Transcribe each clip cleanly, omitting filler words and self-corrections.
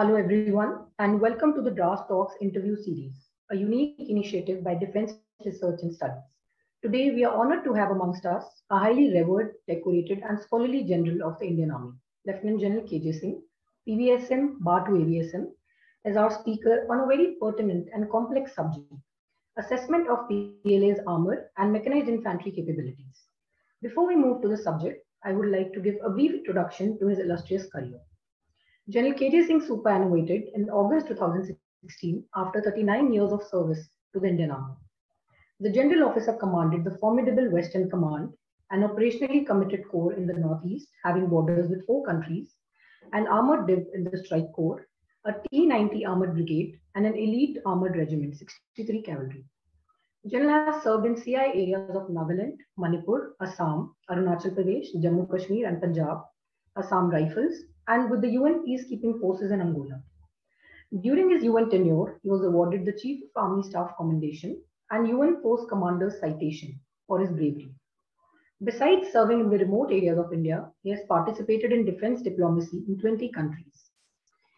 Hello everyone and welcome to the DRAS Talks interview series, a unique initiative by Defence Research and Studies. Today we are honored to have amongst us a highly revered, decorated and scholarly general of the Indian Army, Lieutenant General KJ Singh, PVSM, Bar to AVSM, as our speaker on a very pertinent and complex subject, assessment of PLA's armor and mechanized infantry capabilities. Before we move to the subject, I would like to give a brief introduction to his illustrious career. General KJ Singh superannuated in August 2016 after 39 years of service to the Indian Army. The general officer commanded the formidable Western Command, an operationally committed corps in the northeast having borders with 4 countries, an armored div in the Strike Corps, a T-90 armored brigade, and an elite armored regiment, 63 Cavalry. General has served in CI areas of Nagaland, Manipur, Assam, Arunachal Pradesh, Jammu Kashmir, and Punjab, Assam Rifles, and with the UN peacekeeping forces in Angola. During his UN tenure, he was awarded the Chief of Army Staff Commendation and UN Force Commander's Citation for his bravery. Besides serving in the remote areas of India, he has participated in defense diplomacy in 20 countries.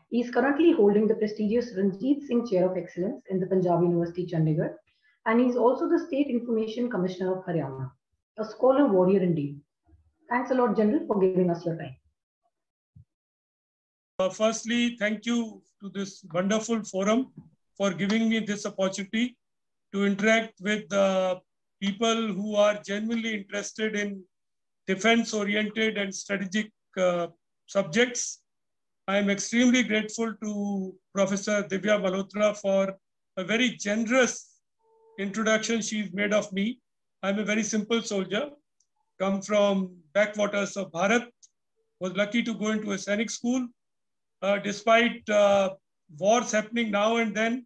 He is currently holding the prestigious Ranjit Singh Chair of Excellence in the Punjab University, Chandigarh, and he is also the State Information Commissioner of Haryana, a scholar warrior indeed. Thanks a lot, General, for giving us your time. Firstly, thank you to this wonderful forum for giving me this opportunity to interact with the people who are genuinely interested in defense-oriented and strategic subjects. I am extremely grateful to Professor Divya Malhotra for a very generous introduction she's made of me. I'm a very simple soldier, come from backwaters of Bharat, was lucky to go into a Sainik school. Despite wars happening now and then,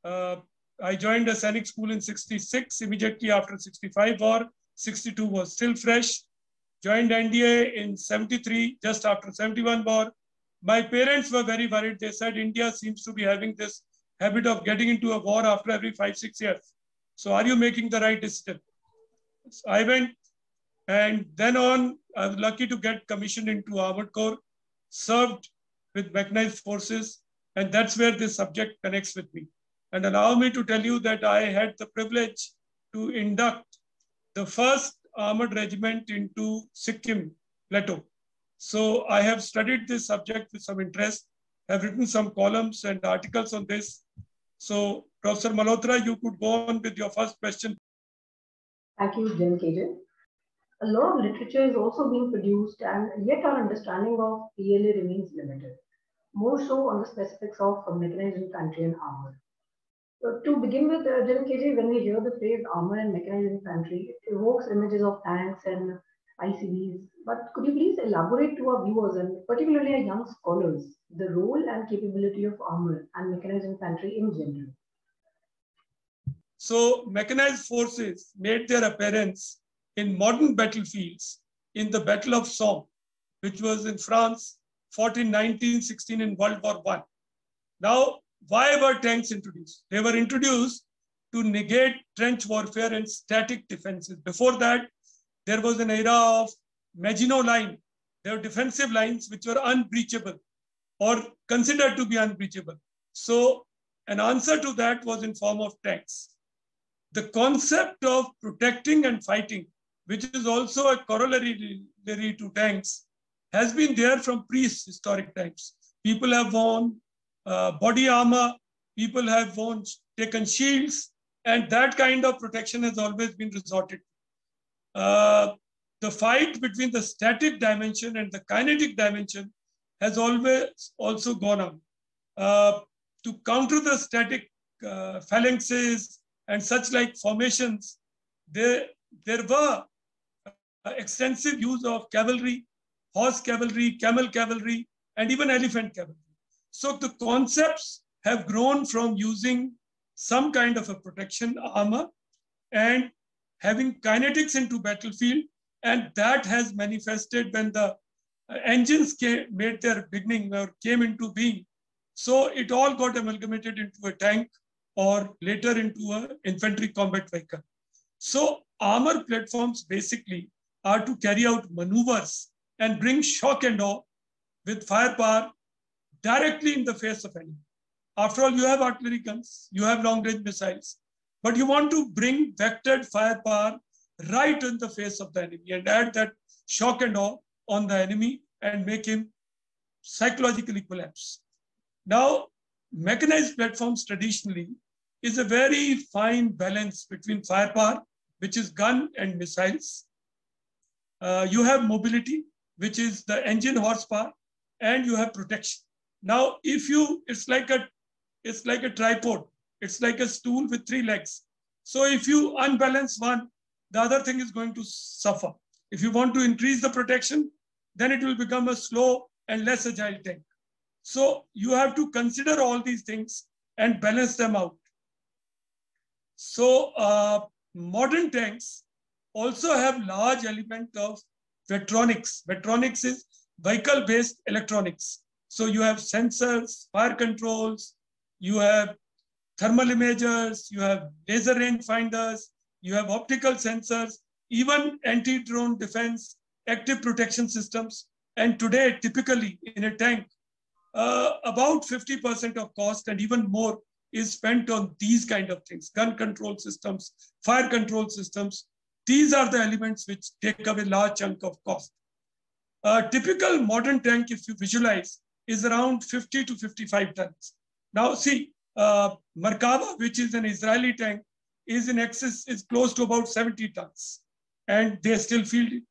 I joined a Sainik school in 66, immediately after 65 war. 62 was still fresh. Joined NDA in 73, just after 71 war. My parents were very worried. They said India seems to be having this habit of getting into a war after every 5-6 years. So are you making the right decision? So I went, and then on, I was lucky to get commissioned into Armored Corps, served with mechanized forces, and that's where this subject connects with me. And allow me to tell you that I had the privilege to induct the first armored regiment into Sikkim Plateau. So I have studied this subject with some interest, have written some columns and articles on this. So Professor Malhotra, you could go on with your first question. Thank you, General KJ. A lot of literature is also being produced, and yet our understanding of PLA remains limited, more so on the specifics of mechanized infantry and armor. So to begin with, General KJ, when we hear the phrase armor and mechanized infantry, it evokes images of tanks and ICVs. But could you please elaborate to our viewers, and particularly our young scholars, the role and capability of armor and mechanized infantry in general? So mechanized forces made their appearance in modern battlefields in the Battle of Somme, which was in France, fought in 1916 in World War I. Now, why were tanks introduced? They were introduced to negate trench warfare and static defenses. Before that, there was an era of Maginot Line. There were defensive lines which were unbreachable or considered to be unbreachable. So an answer to that was in form of tanks. The concept of protecting and fighting, which is also a corollary to tanks, has been there from prehistoric times. People have worn body armor, people have taken shields, and that kind of protection has always been resorted to. The fight between the static dimension and the kinetic dimension has always also gone on. To counter the static phalanxes and such like formations, there were extensive use of cavalry, horse cavalry, camel cavalry, and even elephant cavalry. So the concepts have grown from using some kind of a protection armor and having kinetics into battlefield, and that has manifested when the engines made their beginning or came into being. So it all got amalgamated into a tank or later into an infantry combat vehicle. So armor platforms basically are to carry out maneuvers and bring shock and awe with firepower, directly in the face of enemy. After all, you have artillery guns, you have long-range missiles, but you want to bring vectored firepower right in the face of the enemy and add that shock and awe on the enemy and make him psychologically collapse. Now, mechanized platforms traditionally is a very fine balance between firepower, which is gun and missiles. You have mobility, which is the engine horsepower, and you have protection. Now, it's like a tripod. It's like a stool with 3 legs. So if you unbalance one, the other thing is going to suffer. If you want to increase the protection, then it will become a slow and less agile tank. So you have to consider all these things and balance them out. So modern tanks also have large element of vetronics. Vetronics is vehicle-based electronics. So you have sensors, fire controls, you have thermal imagers, you have laser range finders, you have optical sensors, even anti-drone defense, active protection systems. And today, typically in a tank, about 50% of cost and even more is spent on these kind of things: gun control systems, fire control systems. These are the elements which take up a large chunk of cost. A typical modern tank, if you visualize, is around 50 to 55 tons. Now see, Merkava, which is an Israeli tank, is in excess, is close to about 70 tons. And they still field it.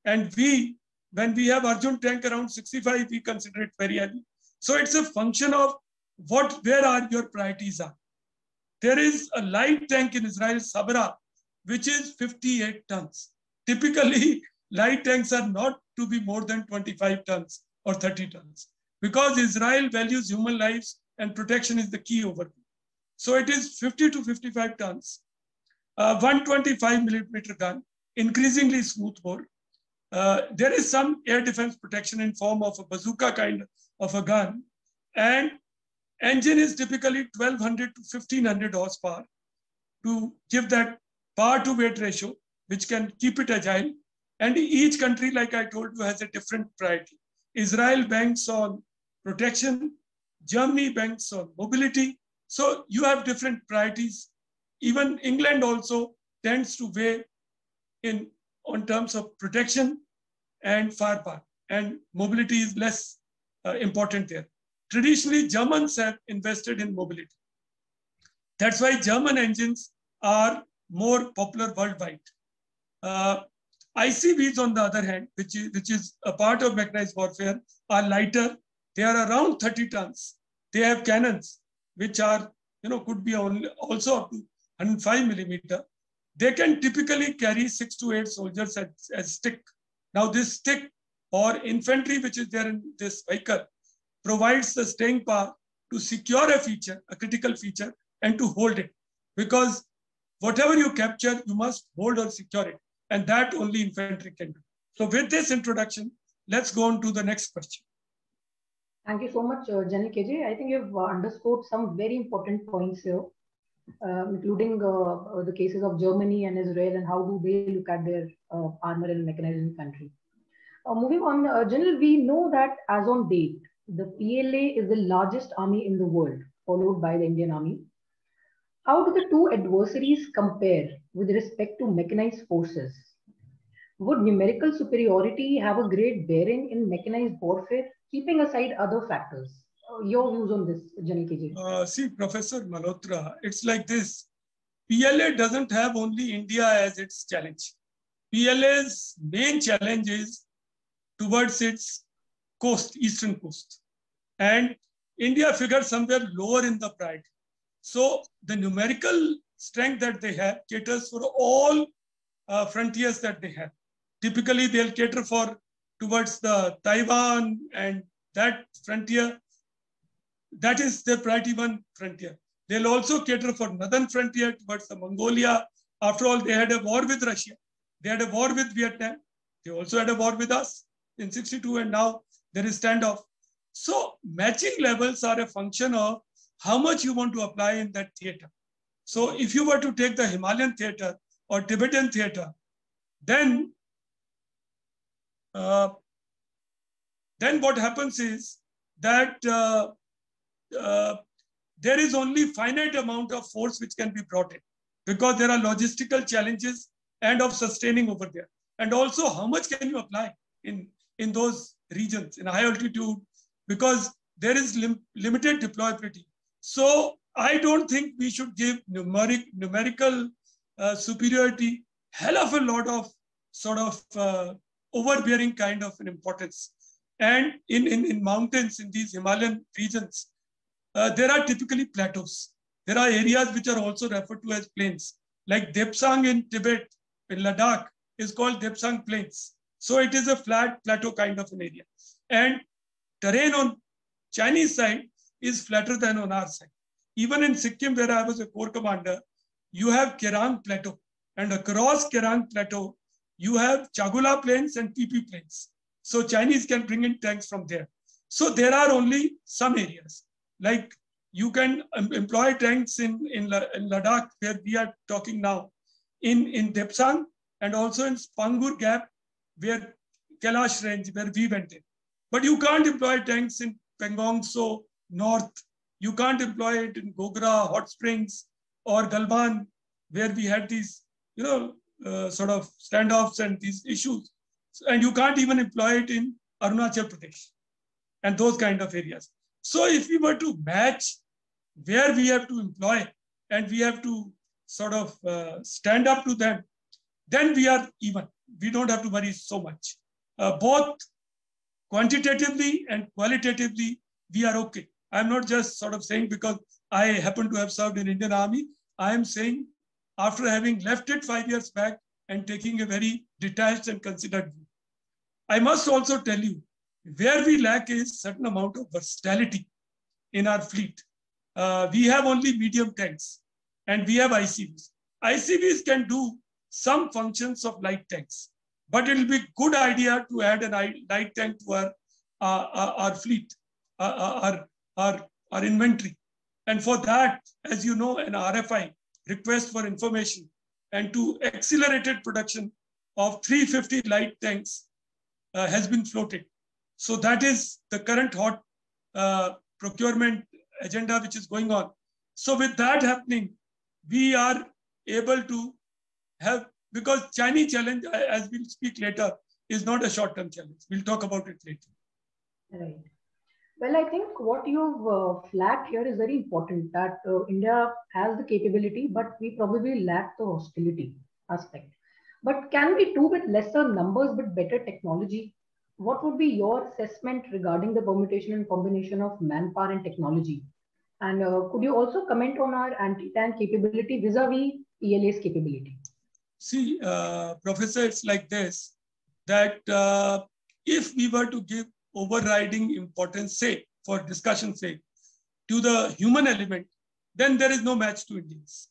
And when we have Arjun tank around 65, we consider it very heavy. So it's a function of where are your priorities are. There is a light tank in Israel, Sabra, which is 58 tons. Typically, light tanks are not to be more than 25 tons or 30 tons because Israel values human lives and protection is the key over there. So it is 50 to 55 tons, 125 millimeter gun, increasingly smooth bore. There is some air defense protection in form of a bazooka kind of a gun, and engine is typically 1200 to 1500 horsepower to give that power to weight ratio, which can keep it agile. And each country, like I told you, has a different priority. Israel banks on protection, Germany banks on mobility. So you have different priorities. Even England also tends to weigh in on terms of protection and firepower, and mobility is less important there. Traditionally, Germans have invested in mobility. That's why German engines are more popular worldwide. ICBs, on the other hand, which is a part of mechanized warfare, are lighter. They are around 30 tons. They have cannons, which are, could be also up to 105 millimeter. They can typically carry 6 to 8 soldiers as stick. Now, this stick or infantry, which is there in this vehicle, provides the staying power to secure a feature, a critical feature, and to hold it. Because whatever you capture, you must hold or secure it. And that only infantry can do. So with this introduction, let's go on to the next question. Thank you so much, General KJ. I think you've underscored some very important points here, including the cases of Germany and Israel and how do they look at their armor and mechanized infantry. Moving on, General, we know that as on date, the PLA is the largest army in the world, followed by the Indian Army. How do the two adversaries compare with respect to mechanized forces? Would numerical superiority have a great bearing in mechanized warfare, keeping aside other factors? Your views on this, General KJ? See, Professor Malhotra, it's like this. PLA doesn't have only India as its challenge. PLA's main challenge is towards its coast, eastern coast. And India figures somewhere lower in the priority. So the numerical strength that they have caters for all frontiers that they have. Typically, they'll cater towards the Taiwan and that frontier. That is their priority one frontier. They'll also cater for northern frontier towards the Mongolia. After all, they had a war with Russia. They had a war with Vietnam. They also had a war with us in 62, and now there is standoff. So matching levels are a function of how much you want to apply in that theater. So if you were to take the Himalayan theater or Tibetan theater, then what happens is that there is only finite amount of force which can be brought in, because there are logistical challenges and of sustaining over there. And also, how much can you apply in those regions, in high altitude, because there is limited deployability. So I don't think we should give numerical superiority hell of a lot of sort of overbearing kind of an importance. And in mountains, in these Himalayan regions, there are typically plateaus. There are areas which are also referred to as plains, like Depsang in Tibet, in Ladakh, is called Depsang Plains. So it is a flat plateau kind of an area. And terrain on Chinese side is flatter than on our side. Even in Sikkim, where I was a corps commander, you have Kerang Plateau. And across Kerang Plateau, you have Chagula Plains and PP Plains. So Chinese can bring in tanks from there. So there are only some areas. Like you can employ tanks in Ladakh, where we are talking now, in Depsang, and also in Spangur Gap, where Kailash Range, where we went in. But you can't employ tanks in Pangong So North. You can't employ it in Gogra, Hot Springs, or Galban, where we had these, sort of standoffs and these issues. And you can't even employ it in Arunachal Pradesh and those kind of areas. So if we were to match where we have to employ and we have to sort of stand up to them, then we are even. We don't have to worry so much. Both quantitatively and qualitatively, we are okay. I'm not just sort of saying because I happen to have served in Indian Army. I am saying after having left it 5 years back and taking a very detached and considered view. I must also tell you, where we lack is certain amount of versatility in our fleet. We have only medium tanks and we have ICVs. ICVs can do some functions of light tanks, but it will be good idea to add a light tank to our fleet, our inventory. And for that, as you know, an RFI, request for information, and to accelerated production of 350 light tanks has been floated. So that is the current hot procurement agenda which is going on. So with that happening, we are able to have, because Chinese challenge, as we'll speak later, is not a short-term challenge. We'll talk about it later. Right. Well, I think what you've flagged here is very important, that India has the capability, but we probably lack the hostility aspect. But can we do with lesser numbers but better technology? What would be your assessment regarding the permutation and combination of manpower and technology? And could you also comment on our anti-tank capability vis-a-vis ELA's capability? See, Professor, it's like this, that if we were to give overriding importance, say, for discussion's sake, to the human element, then there is no match to Indians.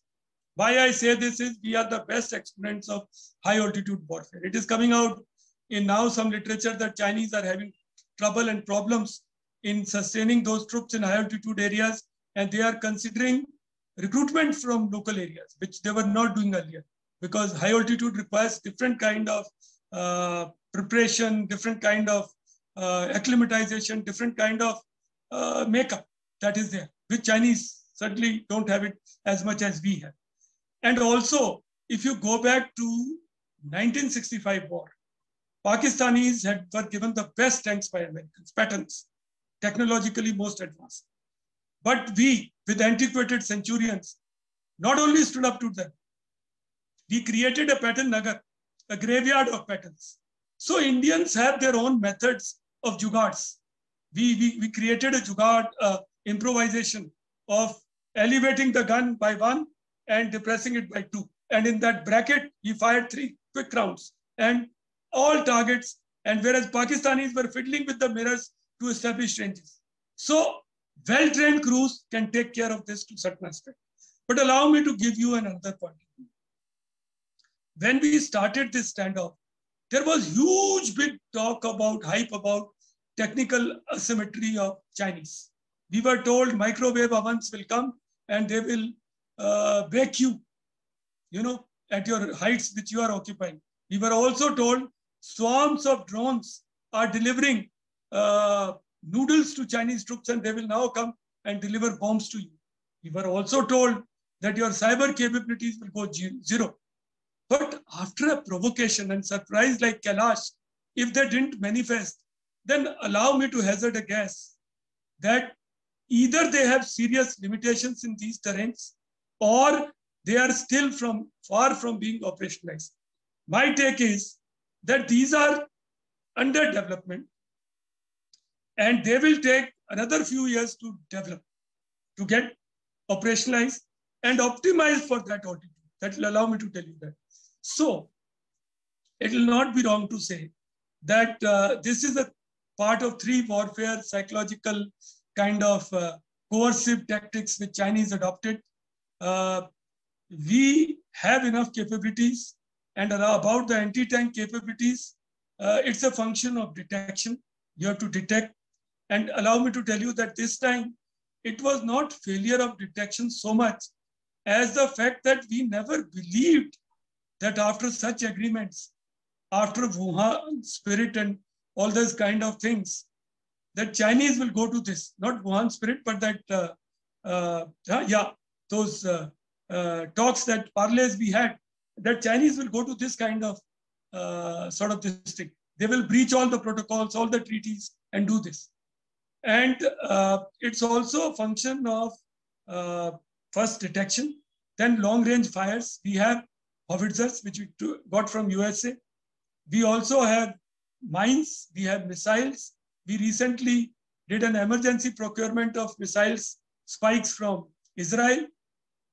Why I say this is, we are the best exponents of high altitude warfare. It is coming out in now some literature that Chinese are having trouble and problems in sustaining those troops in high altitude areas, and they are considering recruitment from local areas, which they were not doing earlier, because high altitude requires different kind of preparation, different kind of acclimatization, different kind of makeup that is there, which Chinese certainly don't have it as much as we have. And also, if you go back to 1965 war, Pakistanis were given the best tanks by Americans, Pattons, technologically most advanced. But we, with antiquated Centurions, not only stood up to them, we created a Patton Nagar, a graveyard of Pattons. So Indians have their own methods of jugaads. We created a jugaad improvisation of elevating the gun by 1 and depressing it by 2. And in that bracket, he fired 3 quick rounds and all targets. And whereas Pakistanis were fiddling with the mirrors to establish ranges. So well-trained crews can take care of this to a certain aspect. But allow me to give you another point. When we started this standoff, there was huge big talk about, hype about technical asymmetry of Chinese. We were told microwave ovens will come and they will bake you, at your heights which you are occupying. We were also told swarms of drones are delivering noodles to Chinese troops and they will now come and deliver bombs to you. We were also told that your cyber capabilities will go zero. But after a provocation and surprise like Kailash, if they didn't manifest, then allow me to hazard a guess that either they have serious limitations in these terrains or they are still far from being operationalized. My take is that these are under development and they will take another few years to develop, to get operationalized and optimized for that altitude. That will allow me to tell you that. So it will not be wrong to say that this is a part of three warfare, psychological kind of coercive tactics which Chinese adopted. We have enough capabilities, and about the anti-tank capabilities, it's a function of detection. You have to detect, and allow me to tell you that this time it was not failure of detection so much as the fact that we never believed that after such agreements, after Wuhan spirit and all those kind of things, that Chinese will go to this, not Wuhan spirit, but that, those talks, that parlays we had, that Chinese will go to this kind of sort of this thing. They will breach all the protocols, all the treaties and do this. And it's also a function of first detection, then long range fires. We have howitzers, which we got from USA. We also have mines, we have missiles. We recently did an emergency procurement of missiles, spikes from Israel.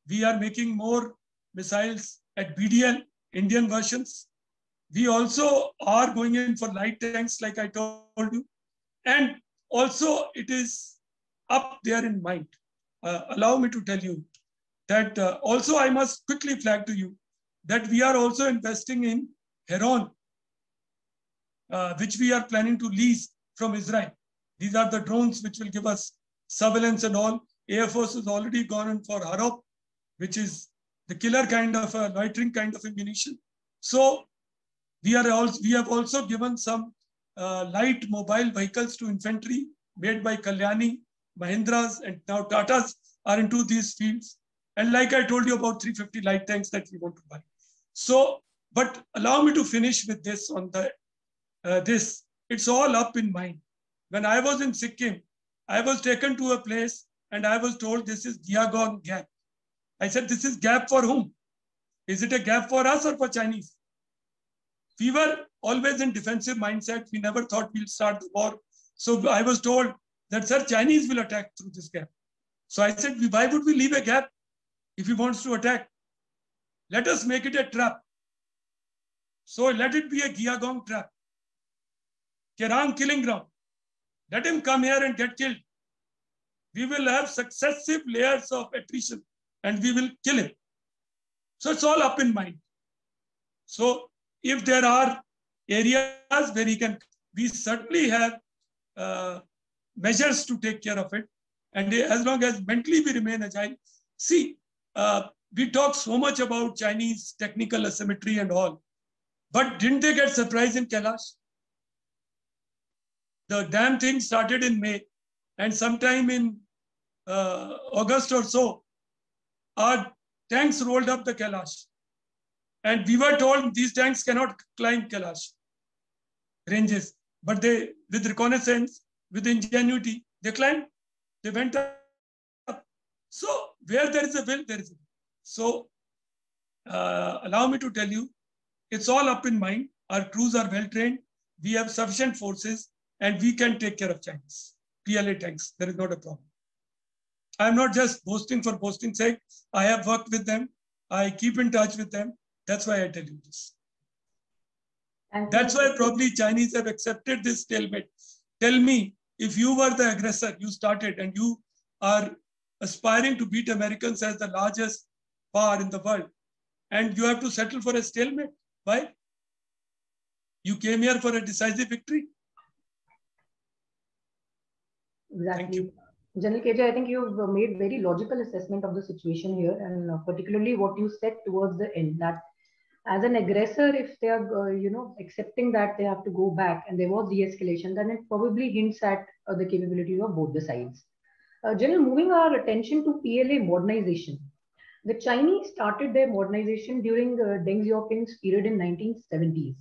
We are making more missiles at BDL, Indian versions. We also are going in for light tanks, like I told you. And also it is up there in mind. Allow me to tell you that also I must quickly flag to you that we are also investing in Heron, which we are planning to lease from Israel. These are the drones which will give us surveillance and all. Air Force has already gone in for Harop, which is the killer kind of a loitering kind of ammunition. So we have also given some light mobile vehicles to infantry made by Kalyani, Mahindras, and now Tatas are into these fields. And like I told you about 350 light tanks that we want to buy. So, but allow me to finish with this on the this. It's all up in mind. When I was in Sikkim, I was taken to a place and I was told this is Giagong Gap. I said, this is gap for whom? Is it a gap for us or for Chinese? We were always in defensive mindset. We never thought we'll start the war. So I was told that, sir, Chinese will attack through this gap. So I said, why would we leave a gap if he wants to attack? Let us make it a trap. So let it be a Giagong trap. Kerang killing ground. Let him come here and get killed. We will have successive layers of attrition and we will kill him. So it's all up in mind. So if there are areas where he can, we certainly have measures to take care of it. And as long as mentally we remain agile. See, we talk so much about Chinese technical asymmetry and all, but didn't they get surprised in Kailash? The damn thing started in May, and sometime in August or so, our tanks rolled up the Kailash. And we were told these tanks cannot climb Kailash ranges, but they, with reconnaissance, with ingenuity, they climbed, they went up. So where there is a will, there is a will. So allow me to tell you, it's all up in mind. Our crews are well trained. We have sufficient forces and we can take care of Chinese PLA tanks. There is not a problem. I'm not just boasting for boasting's sake. I have worked with them. I keep in touch with them. That's why I tell you this. That's why probably Chinese have accepted this stalemate. Tell me, if you were the aggressor, you started and you are aspiring to beat Americans as the largest power in the world, and you have to settle for a stalemate. Why? You came here for a decisive victory. Exactly. Thank you. General KJ, I think you've made very logical assessment of the situation here, and particularly what you said towards the end, that As an aggressor, if they are, accepting that they have to go back and there was de-escalation, then it probably hints at the capability of both the sides. General, moving our attention to PLA modernization. The Chinese started their modernization during Deng Xiaoping's period in 1970s,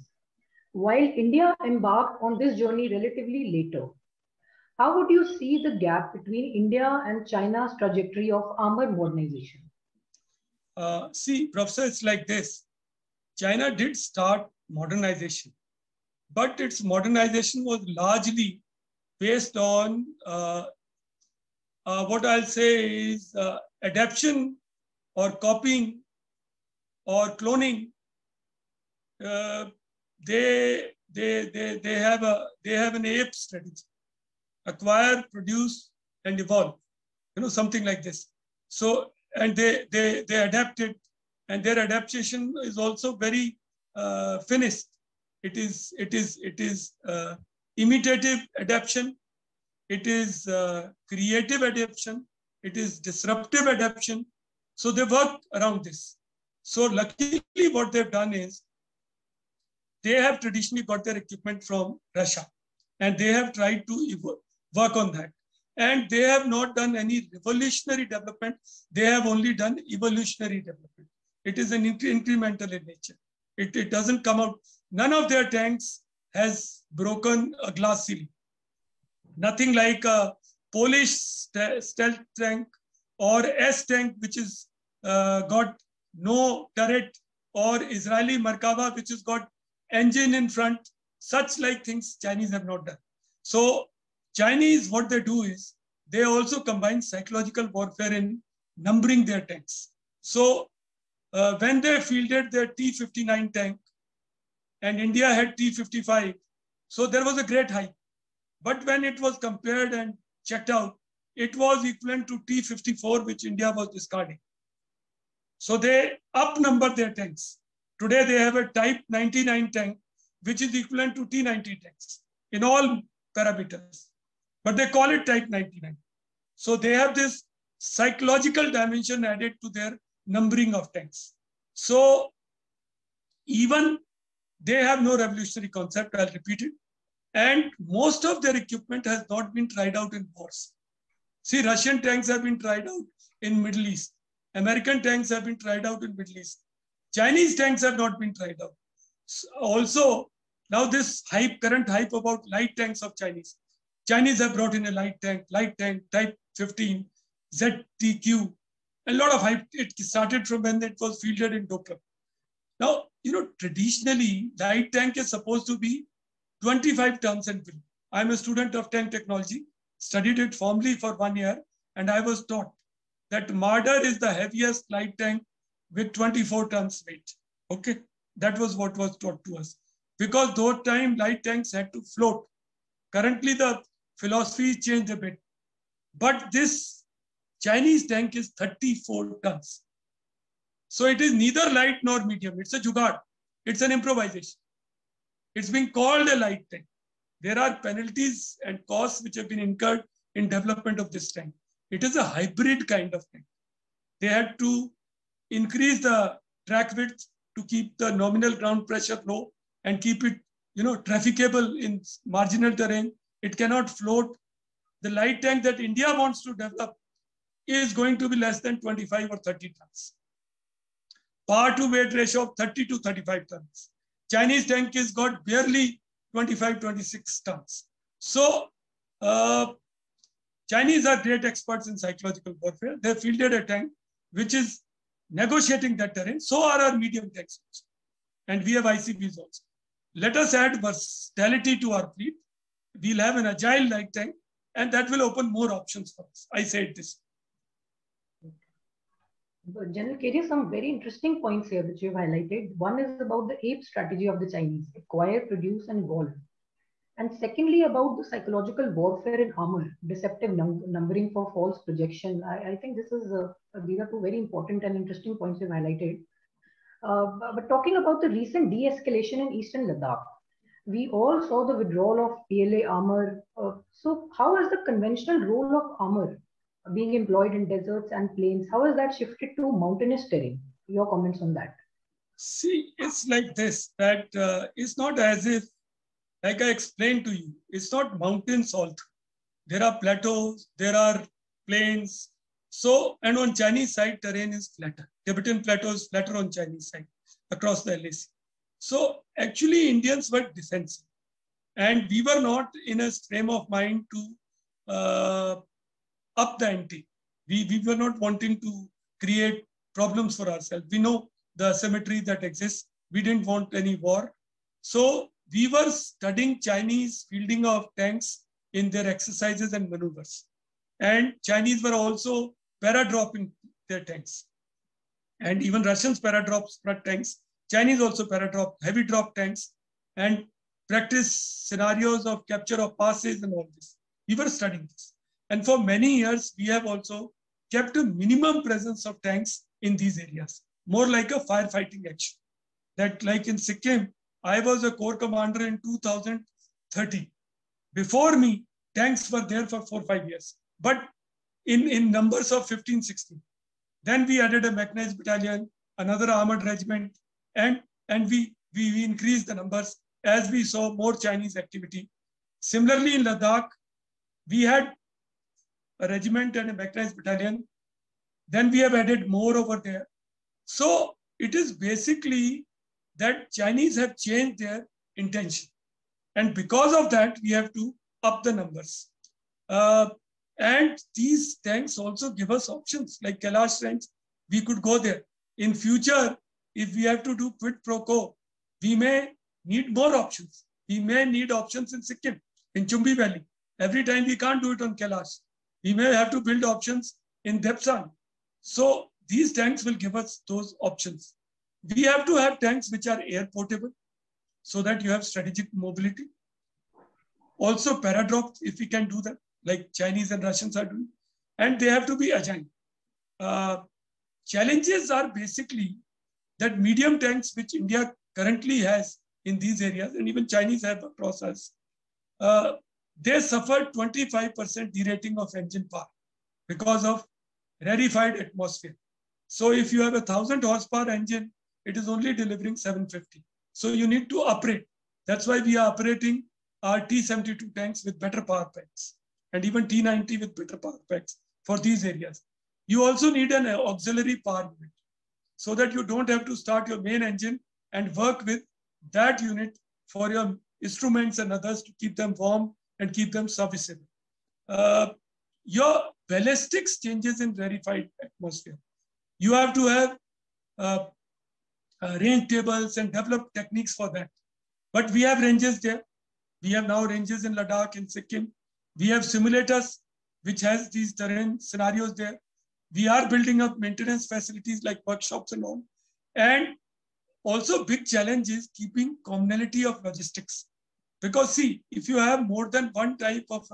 while India embarked on this journey relatively later. How would you see the gap between India and China's trajectory of armor modernization? See, Professor, it's like this. China did start modernization, but its modernization was largely based on what I'll say is adaptation or copying or cloning. They have an ape strategy: acquire, produce, and evolve. Something like this. So, and they adapted, and their adaptation is also very finished. It is imitative adaptation. It is creative adaptation. It is disruptive adaptation. So they work around this. So luckily, what they've done is they have traditionally got their equipment from Russia, and they have tried to work on that. And they have not done any revolutionary development. They have only done evolutionary development. It is an incremental in nature. It doesn't come out. None of their tanks has broken a glass ceiling. Nothing like a Polish stealth tank or S tank, which is got no turret, or Israeli Merkava, which has got engine in front. Such like things Chinese have not done. So Chinese, what they do is they also combine psychological warfare in numbering their tanks. So when they fielded their T-59 tank and India had T-55, so there was a great hype. But when it was compared and checked out, it was equivalent to T-54, which India was discarding. So they outnumbered their tanks. Today they have a Type 99 tank, which is equivalent to T-90 tanks in all parameters. But they call it Type 99. So they have this psychological dimension added to their numbering of tanks. So even they have no revolutionary concept, I'll repeat it. And most of their equipment has not been tried out in wars. See, Russian tanks have been tried out in Middle East. American tanks have been tried out in Middle East. Chinese tanks have not been tried out. Also, now this current hype about light tanks of Chinese. Chinese have brought in a light tank Type 15, ZTQ. A lot of hype. It started from when it was fielded in Doklam. Now, traditionally, light tank is supposed to be 25 tons and below. I'm a student of tank technology, studied it formally for 1 year, and I was taught that Marder is the heaviest light tank with 24 tons weight. Okay, that was what was taught to us. Because those time light tanks had to float. Currently, the philosophy changed a bit. But this Chinese tank is 34 tons. So it is neither light nor medium. It's a jugaad. It's an improvisation. It's being called a light tank. There are penalties and costs which have been incurred in development of this tank. It is a hybrid kind of tank. They had to increase the track width to keep the nominal ground pressure low and keep it, trafficable in marginal terrain. It cannot float. The light tank that India wants to develop is going to be less than 25 or 30 tons. Power to weight ratio of 30 to 35 tons. Chinese tank has got barely 25, 26 tons. So Chinese are great experts in psychological warfare. They fielded a tank which is negotiating that terrain. So are our medium tanks also. And we have ICBs also. Let us add versatility to our fleet. We'll have an agile light tank, and that will open more options for us. I said this. General Kedia, some very interesting points here which you've highlighted. One is about the ape strategy of the Chinese: acquire, produce, and evolve. And secondly, about the psychological warfare in armor, deceptive numbering for false projection. I think these are two very important and interesting points you've highlighted. But talking about the recent de-escalation in Eastern Ladakh, we all saw the withdrawal of PLA armor. So how has the conventional role of armor being employed in deserts and plains, how has that shifted to mountainous terrain? Your comments on that? See, it's like this, that it's not as if, like I explained to you, it's not mountains all through. There are plateaus, there are plains. So, and on Chinese side, terrain is flatter. Tibetan plateau is flatter on Chinese side across the LAC. So actually Indians were defensive, and we were not in a frame of mind to up the ante. We were not wanting to create problems for ourselves. We know the asymmetry that exists. We didn't want any war. So we were studying Chinese fielding of tanks in their exercises and maneuvers. And Chinese were also paradropping their tanks. And even Russians paradrop tanks. Chinese also paradrop heavy drop tanks and practice scenarios of capture of passes and all this. We were studying this. And for many years, we have also kept a minimum presence of tanks in these areas, more like a firefighting action. That like in Sikkim, I was a corps commander in 2013. Before me, tanks were there for 4 or 5 years, but in numbers of 15, 16. Then we added a mechanized battalion, another armored regiment, and we increased the numbers as we saw more Chinese activity. Similarly, in Ladakh, we had a regiment and a mechanized battalion. Then we have added more over there. So it is basically that Chinese have changed their intention. And because of that, we have to up the numbers. And these tanks also give us options, like Kailash Range, we could go there. In future, if we have to do quid pro quo, we may need more options. We may need options in Sikkim, in Chumbi Valley. Every time we can't do it on Kailash. We may have to build options in Depsan. So these tanks will give us those options. We have to have tanks which are air portable so that you have strategic mobility. Also paradrops, if we can do that, like Chinese and Russians are doing. And they have to be agile. Challenges are basically that medium tanks, which India currently has in these areas, and even Chinese have across us, they suffered 25% derating of engine power because of rarefied atmosphere. So if you have a 1,000 horsepower engine, it is only delivering 750. So you need to upgrade. That's why we are operating our T-72 tanks with better power packs, and even T-90 with better power packs for these areas. You also need an auxiliary power unit so that you don't have to start your main engine and work with that unit for your instruments and others to keep them warm and keep them serviceable. Your ballistics changes in rarefied atmosphere. You have to have range tables and develop techniques for that. But we have ranges there. We have now ranges in Ladakh and Sikkim. We have simulators, which has these terrain scenarios there. We are building up maintenance facilities like workshops and all. And also big challenge is keeping commonality of logistics. Because see, if you have more than one type of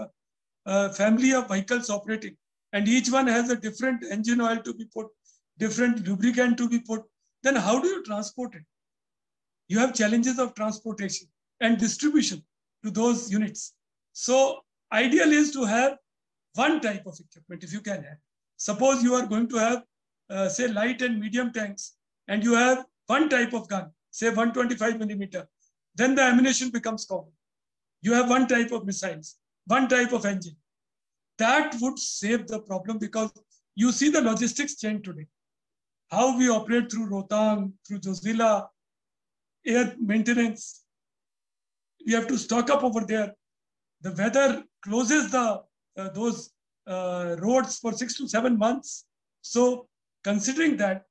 a family of vehicles operating, and each one has a different engine oil to be put, different lubricant to be put, then how do you transport it? You have challenges of transportation and distribution to those units. So ideal is to have one type of equipment if you can have. Suppose you are going to have, say, light and medium tanks, and you have one type of gun, say 125 millimeter, then the ammunition becomes common. You have one type of missiles, one type of engine. That would save the problem, because you see the logistics chain today. How we operate through Rohtang, through Zojila, air maintenance. We have to stock up over there. The weather closes those roads for 6 to 7 months. So considering that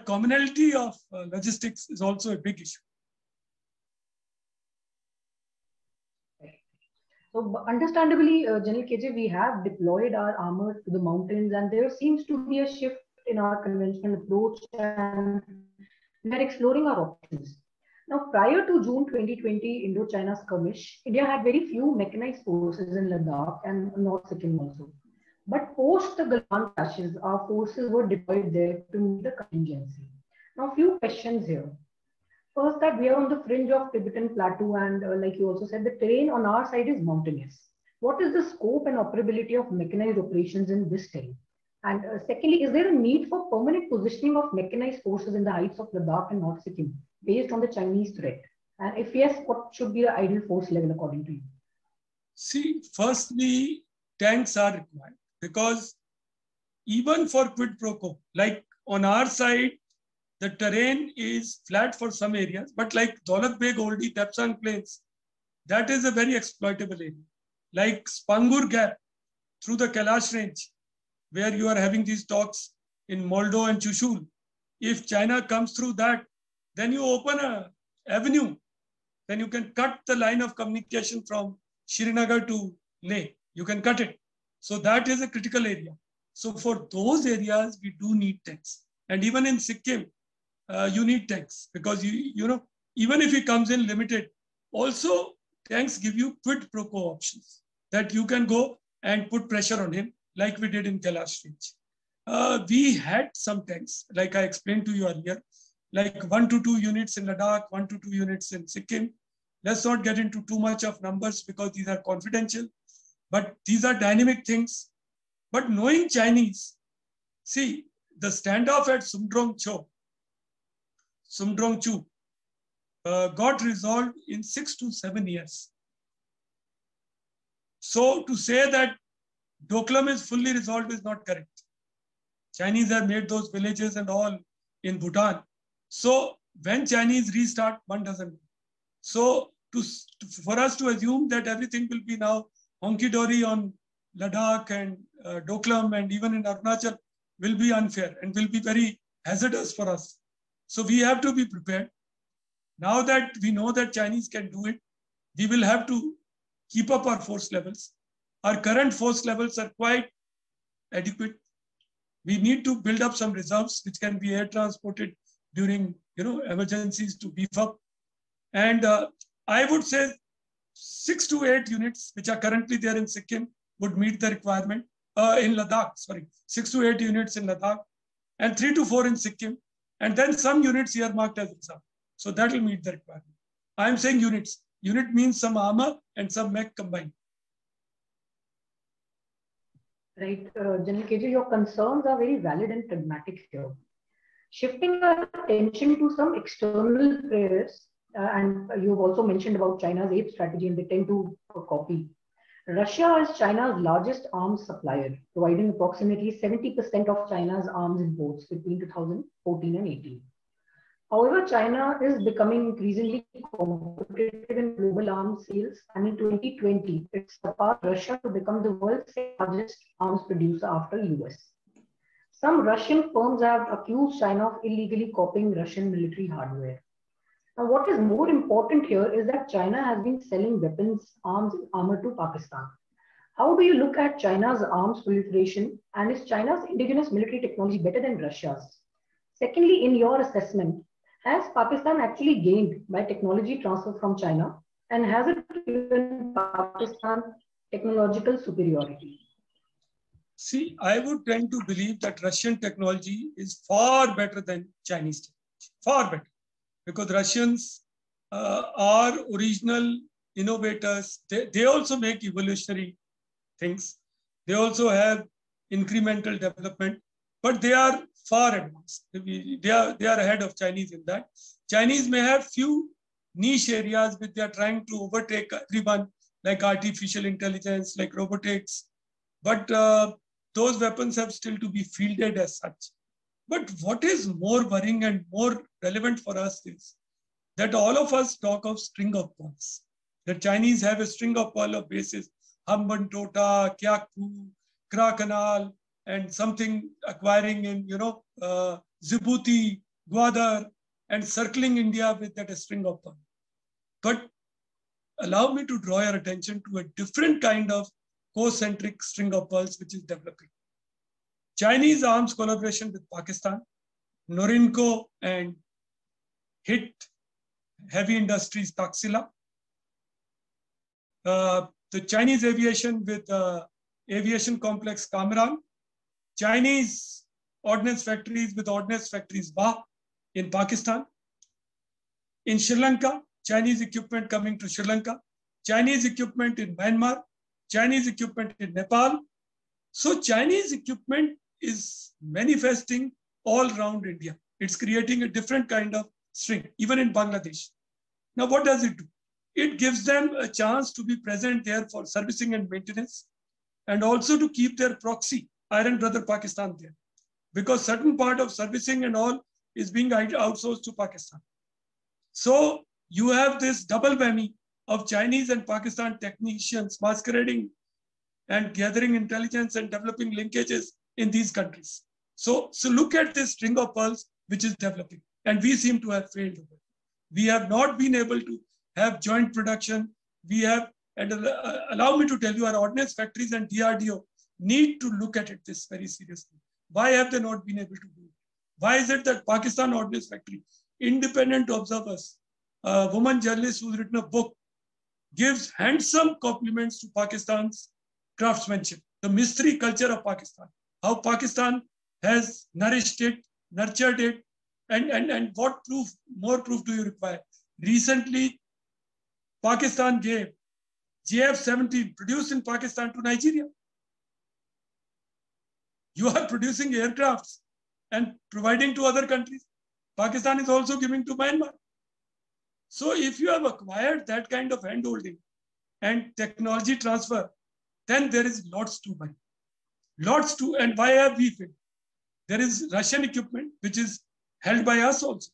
commonality of logistics is also a big issue. So understandably, General KJ, we have deployed our armor to the mountains, and there seems to be a shift in our conventional approach, and we are exploring our options. Now, prior to June 2020 Indo-China skirmish, India had very few mechanized forces in Ladakh and North Sikkim also. But post the Galan clashes, our forces were deployed there to meet the contingency. Now, few questions here. First, that we are on the fringe of Tibetan Plateau, and like you also said, the terrain on our side is mountainous. What is the scope and operability of mechanized operations in this terrain? And secondly, is there a need for permanent positioning of mechanized forces in the heights of Ladakh and North Sikkim based on the Chinese threat? And if yes, what should be the ideal force level according to you? See, firstly, tanks are required because even for quid pro quo, like on our side, the terrain is flat for some areas, but like Daulat Beg Oldi Tepsang Plains, that is a very exploitable area. Like Spangur Gap through the Kailash Range, where you are having these talks in Moldo and Chushul. If China comes through that, then you open an avenue. Then you can cut the line of communication from Srinagar to Leh. You can cut it. So that is a critical area. So for those areas, we do need tanks. And even in Sikkim, you need tanks because you know, even if he comes in limited, also tanks give you quid pro quo options that you can go and put pressure on him like we did in Kailash Range. We had some tanks, like I explained to you earlier, like 1 to 2 units in Ladakh, 1 to 2 units in Sikkim. Let's not get into too much of numbers because these are confidential, but these are dynamic things. But knowing Chinese, see, the standoff at Sumdrong Chu got resolved in 6 to 7 years. So to say that Doklam is fully resolved is not correct. Chinese have made those villages and all in Bhutan. So when Chinese restart, one doesn't. So for us to assume that everything will be now honky-dory on Ladakh and Doklam and even in Arunachal will be unfair and will be very hazardous for us. So we have to be prepared. Now that we know that Chinese can do it, we will have to keep up our force levels. Our current force levels are quite adequate. We need to build up some reserves which can be air transported during emergencies to beef up. And I would say 6 to 8 units which are currently there in Sikkim would meet the requirement in Ladakh. 6 to 8 units in Ladakh and 3 to 4 in Sikkim, and then some units here marked as reserve. So that will meet the requirement. I am saying units. Unit means some armor and some mech combined. Right, General KJ, your concerns are very valid and pragmatic here. Shifting our attention to some external players, and you've also mentioned about China's ape strategy and they tend to copy. Russia is China's largest arms supplier, providing approximately 70% of China's arms imports between 2014 and 18. However, China is becoming increasingly competitive in global arms sales, and in 2020, it surpassed Russia to become the world's largest arms producer after US. Some Russian firms have accused China of illegally copying Russian military hardware. Now, what is more important here is that China has been selling weapons, arms, and armor to Pakistan. How do you look at China's arms proliferation, and is China's indigenous military technology better than Russia's? Secondly, in your assessment, has Pakistan actually gained by technology transfer from China, and has it given Pakistan technological superiority? See, I would tend to believe that Russian technology is far better than Chinese technology, far better, because Russians are original innovators. They also make evolutionary things. They also have incremental development, but they are far advanced. They are ahead of Chinese in that. Chinese may have few niche areas which they are trying to overtake everyone, like artificial intelligence, like robotics, but those weapons have still to be fielded as such. But what is more worrying and more relevant for us is that all of us talk of string of pearls. The Chinese have a string of pearl of bases, Hambantota, Kyakpu, Krakanal, and something acquiring in, Djibouti, Gwadar, and circling India with that string of pearl. But allow me to draw your attention to a different kind of co-centric string of pearls which is developing. Chinese arms collaboration with Pakistan, Norinco and HIT, Heavy Industries Taxila, the Chinese aviation with aviation complex Kamran, Chinese ordnance factories with ordnance factories Bah in Pakistan. In Sri Lanka, Chinese equipment coming to Sri Lanka, Chinese equipment in Myanmar, Chinese equipment in Nepal. So Chinese equipment is manifesting all around India. It's creating a different kind of string, even in Bangladesh. Now, what does it do? It gives them a chance to be present there for servicing and maintenance, and also to keep their proxy, Iron Brother Pakistan, there. Because certain part of servicing and all is being outsourced to Pakistan. So you have this double whammy of Chinese and Pakistan technicians masquerading and gathering intelligence and developing linkages in these countries. So look at this string of pearls which is developing, and we seem to have failed. We have not been able to have joint production. We have, and allow me to tell you, our ordnance factories and DRDO need to look at it this very seriously. Why have they not been able to do it? Why is it that Pakistan Ordnance Factory, independent observers, a woman journalist who's written a book, gives handsome compliments to Pakistan's craftsmanship, the mystery culture of Pakistan, how Pakistan has nourished it, nurtured it, and what proof, more proof do you require? Recently, Pakistan gave JF-17 produced in Pakistan to Nigeria. You are producing aircrafts and providing to other countries. Pakistan is also giving to Myanmar. So if you have acquired that kind of handholding and technology transfer, then there is lots to buy. Lots to, and why have we failed? There is Russian equipment, which is held by us also.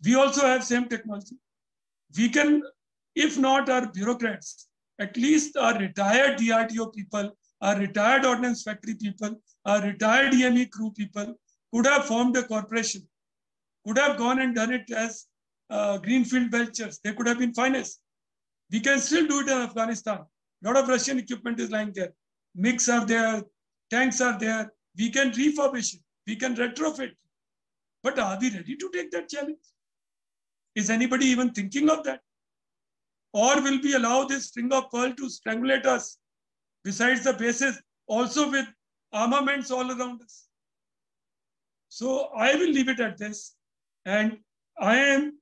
We also have same technology. We can, if not our bureaucrats, at least our retired DRDO people, our retired ordnance factory people, our retired EME crew people could have formed a corporation, could have gone and done it as greenfield ventures. They could have been financed. We can still do it in Afghanistan. A lot of Russian equipment is lying there. MiGs are there, tanks are there. We can refurbish it. We can retrofit. But are we ready to take that challenge? Is anybody even thinking of that? Or will we allow this string of pearl to strangulate us besides the bases, also with armaments all around us? So I will leave it at this. And I am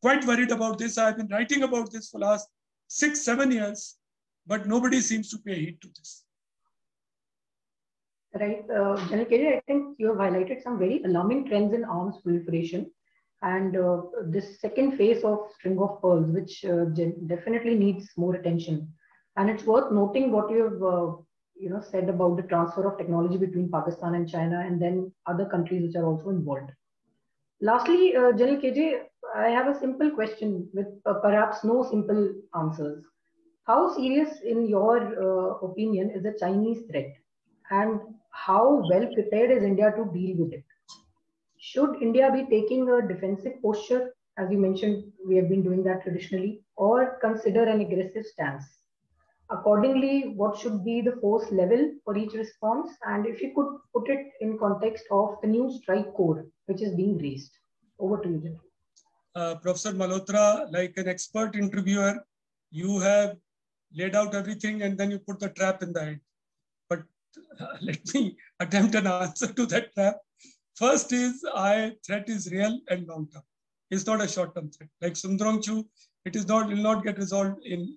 quite worried about this. I've been writing about this for the last 6-7 years, but nobody seems to pay heed to this. Right. General KJ, I think you have highlighted some very alarming trends in arms proliferation, and this second phase of string of pearls, which definitely needs more attention. And it's worth noting what you have said about the transfer of technology between Pakistan and China, and then other countries which are also involved. Lastly, General KJ, I have a simple question with perhaps no simple answers. How serious, in your opinion, is the Chinese threat? And how well prepared is India to deal with it? Should India be taking a defensive posture? As you mentioned, we have been doing that traditionally, or consider an aggressive stance? Accordingly, what should be the force level for each response? And if you could put it in context of the new strike core, which is being raised. Over to you, General. Professor Malhotra, like an expert interviewer, you have laid out everything and then you put the trap in the end. But let me attempt an answer to that trap. First is, threat is real and long term. It's not a short term threat. Like Sundarong Chu, it is not, will not get resolved in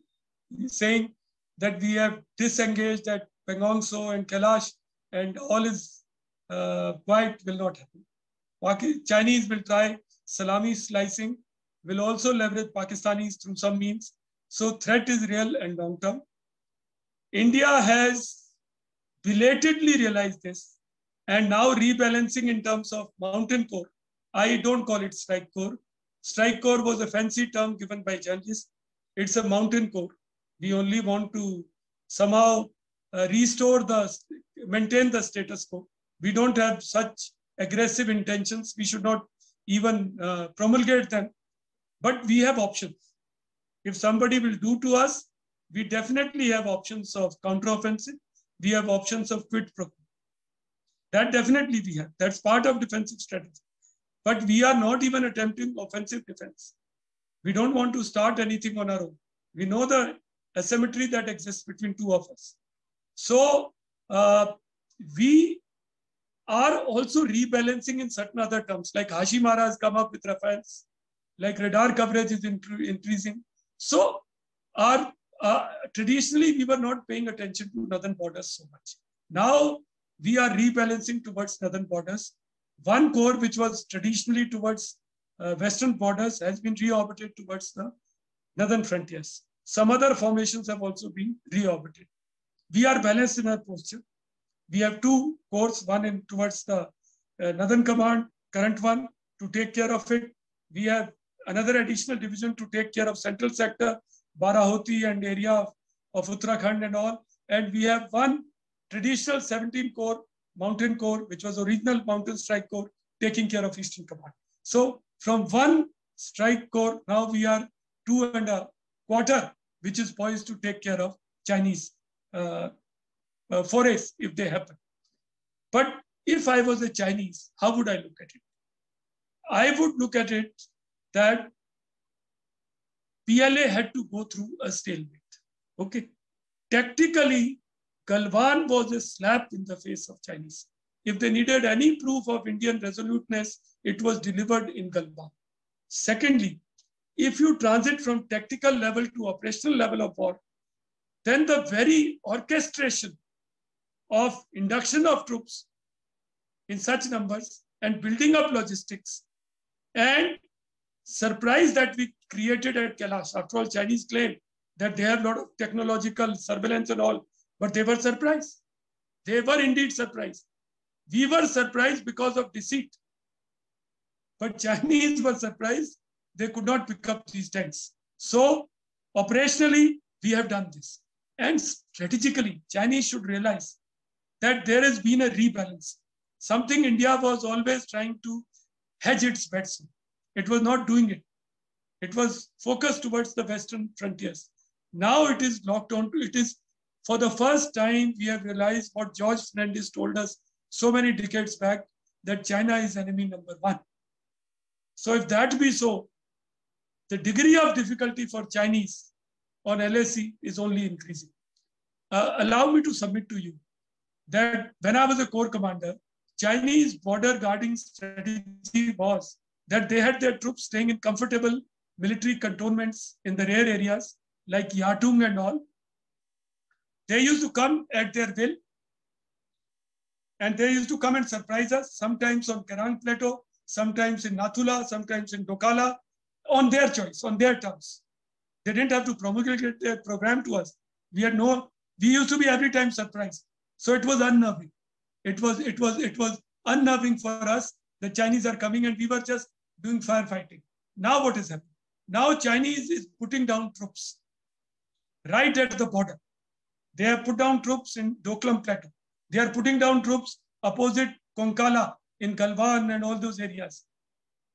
saying that we have disengaged at Pangong So and Kailash and all is quiet, will not happen. Chinese will try salami slicing, will also leverage Pakistanis through some means. So threat is real and long term. India has belatedly realized this and now rebalancing in terms of mountain core. I don't call it strike core. Strike core was a fancy term given by journalists. It's a mountain core. We only want to somehow maintain the status quo. We don't have such aggressive intentions. We should not even promulgate them. But we have options. If somebody will do to us, we definitely have options of counteroffensive. We have options of quid pro quo. That definitely we have. That's part of defensive strategy. But we are not even attempting offensive defense. We don't want to start anything on our own. We know the asymmetry that exists between two of us. So we are also rebalancing in certain other terms, like Hashimara has come up with Rafales, like radar coverage is increasing. So traditionally, we were not paying attention to northern borders so much. Now, we are rebalancing towards northern borders. One corps, which was traditionally towards western borders, has been reorbited towards the northern frontiers. Some other formations have also been reorbited. We are balanced in our posture. We have two corps, one in towards the northern command, current one, to take care of it. We have another additional division to take care of central sector, Barahoti and area of Uttarakhand and all. And we have one traditional 17 corps, mountain corps, which was original mountain strike corps, taking care of eastern command. So from one strike corps, now we are 2.25, which is poised to take care of Chinese forays if they happen. But if I was a Chinese, how would I look at it? I would look at it that PLA had to go through a stalemate. Okay. Tactically, Galwan was a slap in the face of Chinese. If they needed any proof of Indian resoluteness, it was delivered in Galwan. Secondly, if you transit from tactical level to operational level of war, then the very orchestration of induction of troops in such numbers and building up logistics and surprise that we created at Kailash. After all, Chinese claim that they have a lot of technological surveillance and all, but they were surprised. They were indeed surprised. We were surprised because of deceit. But Chinese were surprised. They could not pick up these tents. So operationally, we have done this. And strategically, Chinese should realize that there has been a rebalance. Something India was always trying to hedge its bets. It was not doing it. It was focused towards the western frontiers. Now it is locked on to, it is for the first time we have realized what George Fernandez told us so many decades back, that China is enemy number one. So if that be so, the degree of difficulty for Chinese on LAC is only increasing. Allow me to submit to you that when I was a corps commander, Chinese border guarding strategy was that they had their troops staying in comfortable military cantonments in the rare areas like Yatung and all. They used to come at their will and they used to come and surprise us, sometimes on Kerang Plateau, sometimes in Nathula, sometimes in Dokala, on their choice, on their terms. They didn't have to promulgate their program to us. We used to be every time surprised. So it was unnerving. It was unnerving for us. The Chinese are coming and we were just doing firefighting. Now what is happening? Now Chinese is putting down troops right at the border. They have put down troops in Doklam Plateau. They are putting down troops opposite Konkala in Galwan and all those areas.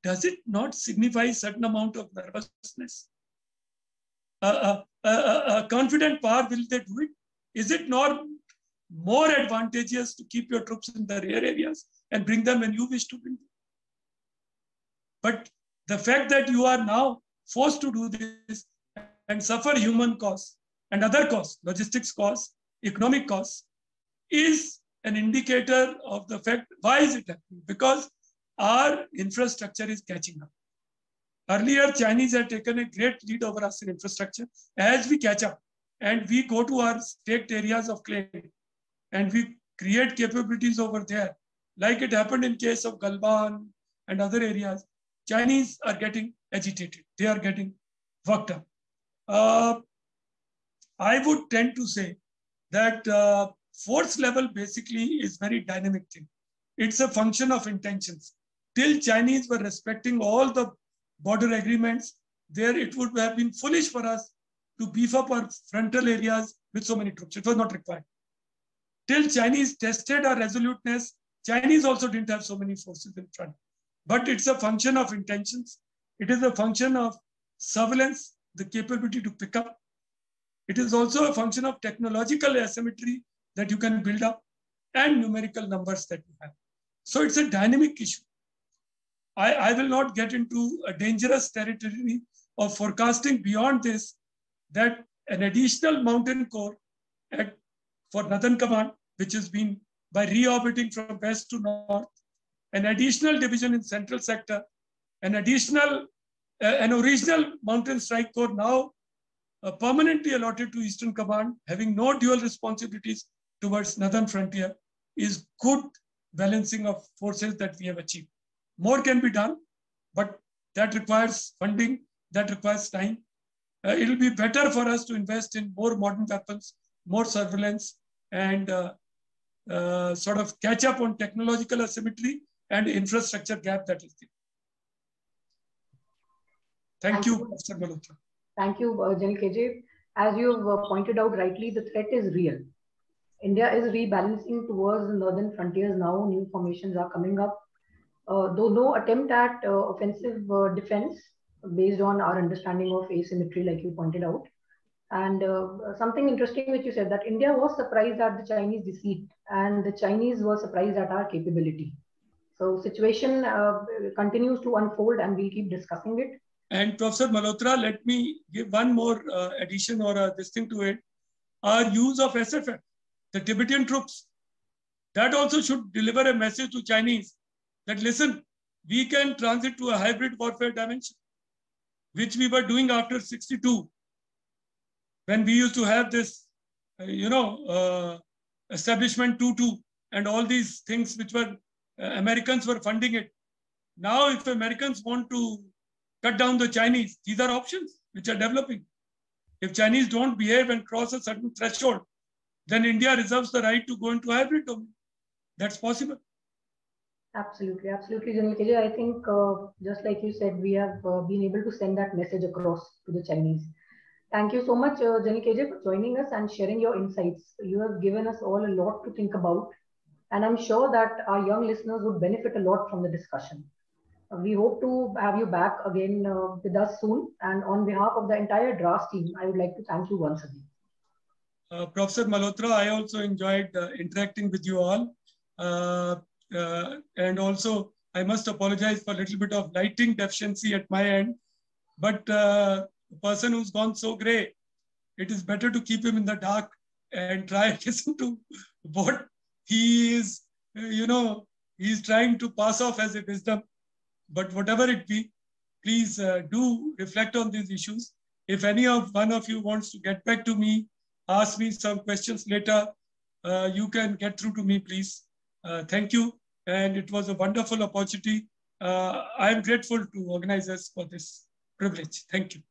Does it not signify a certain amount of nervousness? A confident power, will they do it? Is it not more advantageous to keep your troops in the rare areas and bring them when you wish to bring them? But the fact that you are now forced to do this and suffer human costs and other costs, logistics costs, economic costs, is an indicator of the fact. Why is it happening? Because our infrastructure is catching up. Earlier, Chinese had taken a great lead over us in infrastructure. As we catch up and we go to our staked areas of claim and we create capabilities over there, like it happened in case of Galwan and other areas, Chinese are getting agitated. They are getting worked up. I would tend to say that force level basically is very dynamic thing. It's a function of intentions. Till Chinese were respecting all the border agreements, there it would have been foolish for us to beef up our frontal areas with so many troops. It was not required. Till Chinese tested our resoluteness, Chinese also didn't have so many forces in front. But it's a function of intentions. It is a function of surveillance, the capability to pick up. It is also a function of technological asymmetry that you can build up and numerical numbers that you have. So it's a dynamic issue. I will not get into a dangerous territory of forecasting beyond this, that an additional mountain corps for Northern Command, which has been by reorbiting from west to north, an additional division in central sector, an original mountain strike corps now permanently allotted to Eastern Command, having no dual responsibilities towards Northern frontier, is good balancing of forces that we have achieved. More can be done, but that requires funding, that requires time. It will be better for us to invest in more modern weapons, more surveillance, and sort of catch up on technological asymmetry and infrastructure gap that is there. Thank you, Professor Malhotra. Thank you, General KJ. As you've pointed out rightly, the threat is real. India is rebalancing towards the northern frontiers now. New formations are coming up. Though no attempt at offensive defense based on our understanding of asymmetry, like you pointed out. And something interesting which you said, that India was surprised at the Chinese deceit and the Chinese were surprised at our capability. So situation continues to unfold and we'll keep discussing it. And Professor Malhotra, let me give one more addition or this thing to it. Our use of SFF, the Tibetan troops, that also should deliver a message to Chinese that, listen, we can transit to a hybrid warfare dimension, which we were doing after 62, when we used to have this, establishment 2-2 and all these things which were, Americans were funding it. Now, if Americans want to cut down the Chinese, these are options which are developing. If Chinese don't behave and cross a certain threshold, then India reserves the right to go into hybrid domain. That's possible. Absolutely, absolutely, General KJ. I think just like you said, we have been able to send that message across to the Chinese. Thank you so much, General KJ, for joining us and sharing your insights. You have given us all a lot to think about, and I'm sure that our young listeners would benefit a lot from the discussion. We hope to have you back again with us soon. And on behalf of the entire DRAS team, I would like to thank you once again. Professor Malhotra, I also enjoyed interacting with you all. And also, I must apologize for a little bit of lighting deficiency at my end. But the person who's gone so gray, it is better to keep him in the dark and try and listen to what he is, he's trying to pass off as a wisdom. But whatever it be, please do reflect on these issues. If any of one of you wants to get back to me, ask me some questions later, you can get through to me, please. Thank you. And it was a wonderful opportunity. I am grateful to organizers for this privilege. Thank you.